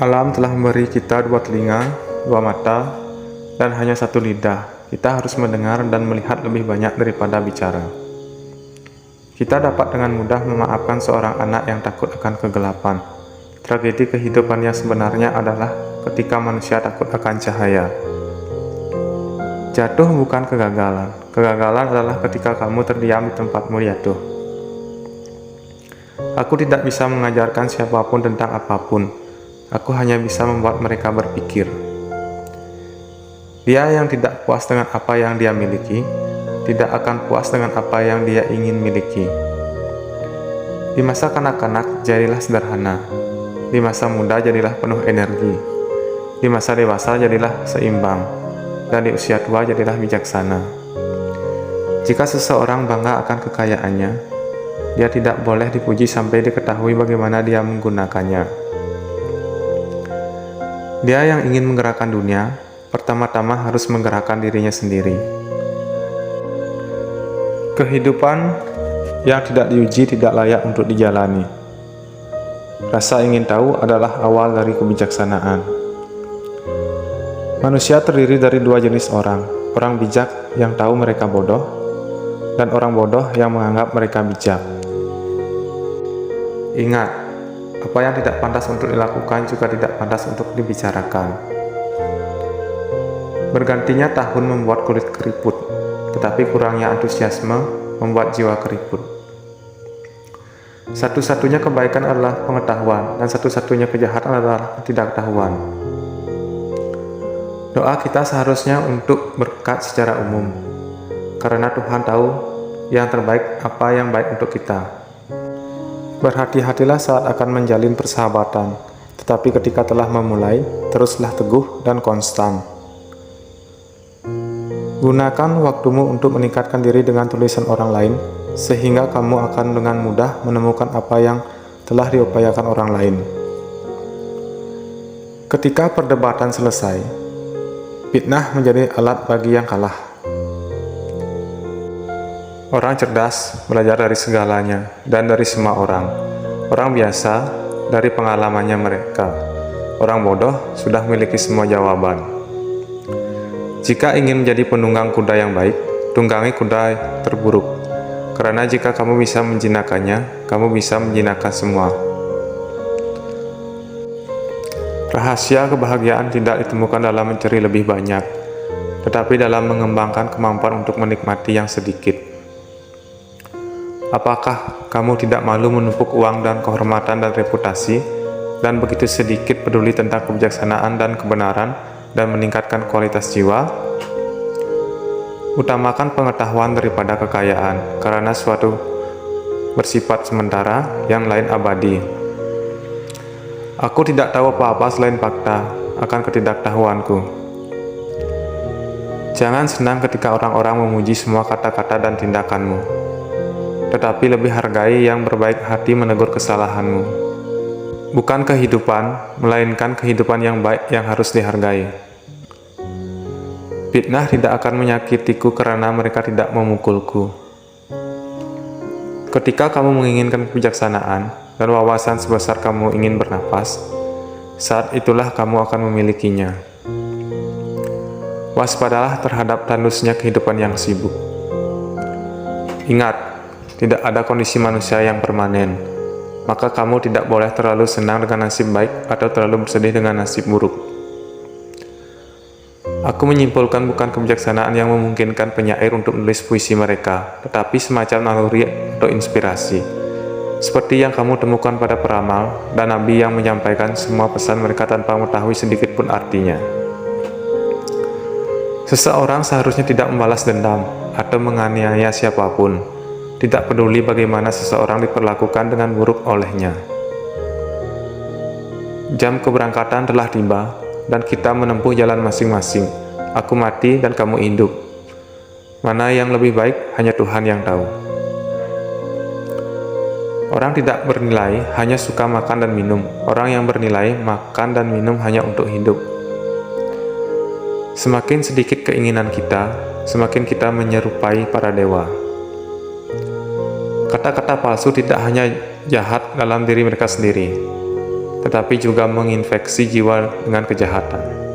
Alam telah memberi kita dua telinga, dua mata, dan hanya satu lidah. Kita harus mendengar dan melihat lebih banyak daripada bicara. Kita dapat dengan mudah memaafkan seorang anak yang takut akan kegelapan. Tragedi kehidupan yang sebenarnya adalah ketika manusia takut akan cahaya. Jatuh bukan kegagalan. Kegagalan adalah ketika kamu terdiam di tempatmu jatuh. Aku tidak bisa mengajarkan siapapun tentang apapun. Aku hanya bisa membuat mereka berpikir. Dia yang tidak puas dengan apa yang dia miliki, tidak akan puas dengan apa yang dia ingin miliki. Di masa kanak-kanak, jadilah sederhana. Di masa muda, jadilah penuh energi. Di masa dewasa, jadilah seimbang. Dan di usia tua, jadilah bijaksana. Jika seseorang bangga akan kekayaannya, dia tidak boleh dipuji sampai diketahui bagaimana dia menggunakannya. Dia yang ingin menggerakkan dunia, pertama-tama harus menggerakkan dirinya sendiri. Kehidupan yang tidak diuji tidak layak untuk dijalani. Rasa ingin tahu adalah awal dari kebijaksanaan. Manusia terdiri dari dua jenis orang, orang bijak yang tahu mereka bodoh, dan orang bodoh yang menganggap mereka bijak. Ingat, apa yang tidak pantas untuk dilakukan juga tidak pantas untuk dibicarakan. Bergantinya tahun membuat kulit keriput, tetapi kurangnya antusiasme membuat jiwa keriput. Satu-satunya kebaikan adalah pengetahuan, dan satu-satunya kejahatan adalah ketidaktahuan. Doa kita seharusnya untuk berkat secara umum, karena Tuhan tahu yang terbaik apa yang baik untuk kita. Berhati-hatilah saat akan menjalin persahabatan, tetapi ketika telah memulai, teruslah teguh dan konstan. Gunakan waktumu untuk meningkatkan diri dengan tulisan orang lain, sehingga kamu akan dengan mudah menemukan apa yang telah diupayakan orang lain. Ketika perdebatan selesai, fitnah menjadi alat bagi yang kalah. Orang cerdas belajar dari segalanya dan dari semua orang. Orang biasa dari pengalamannya mereka. Orang bodoh sudah memiliki semua jawaban. Jika ingin menjadi penunggang kuda yang baik, tunggangi kuda terburuk. Karena jika kamu bisa menjinakkannya, kamu bisa menjinakkan semua. Rahasia kebahagiaan tidak ditemukan dalam mencari lebih banyak, tetapi dalam mengembangkan kemampuan untuk menikmati yang sedikit. Apakah kamu tidak malu menumpuk uang dan kehormatan dan reputasi, dan begitu sedikit peduli tentang kebijaksanaan dan kebenaran, dan meningkatkan kualitas jiwa? Utamakan pengetahuan daripada kekayaan, karena suatu bersifat sementara, yang lain abadi. Aku tidak tahu apa-apa selain fakta akan ketidaktahuanku. Jangan senang ketika orang-orang memuji semua kata-kata dan tindakanmu, tetapi lebih hargai yang berbaik hati menegur kesalahanmu. Bukan kehidupan, melainkan kehidupan yang baik yang harus dihargai. Fitnah tidak akan menyakitiku karena mereka tidak memukulku. Ketika kamu menginginkan kebijaksanaan dan wawasan sebesar kamu ingin bernapas, saat itulah kamu akan memilikinya. Waspadalah terhadap tandusnya kehidupan yang sibuk. Ingat, tidak ada kondisi manusia yang permanen, maka kamu tidak boleh terlalu senang dengan nasib baik atau terlalu bersedih dengan nasib buruk. Aku menyimpulkan bukan kebijaksanaan yang memungkinkan penyair untuk menulis puisi mereka, tetapi semacam naluri atau inspirasi, seperti yang kamu temukan pada peramal dan nabi yang menyampaikan semua pesan mereka tanpa mengetahui sedikit pun artinya. Seseorang seharusnya tidak membalas dendam atau menganiaya siapapun, tidak peduli bagaimana seseorang diperlakukan dengan buruk olehnya. Jam keberangkatan telah tiba, dan kita menempuh jalan masing-masing. Aku mati dan kamu hidup. Mana yang lebih baik, hanya Tuhan yang tahu. Orang tidak bernilai hanya suka makan dan minum. Orang yang bernilai makan dan minum hanya untuk hidup. Semakin sedikit keinginan kita, semakin kita menyerupai para dewa. Kata-kata palsu tidak hanya jahat dalam diri mereka sendiri, tetapi juga menginfeksi jiwa dengan kejahatan.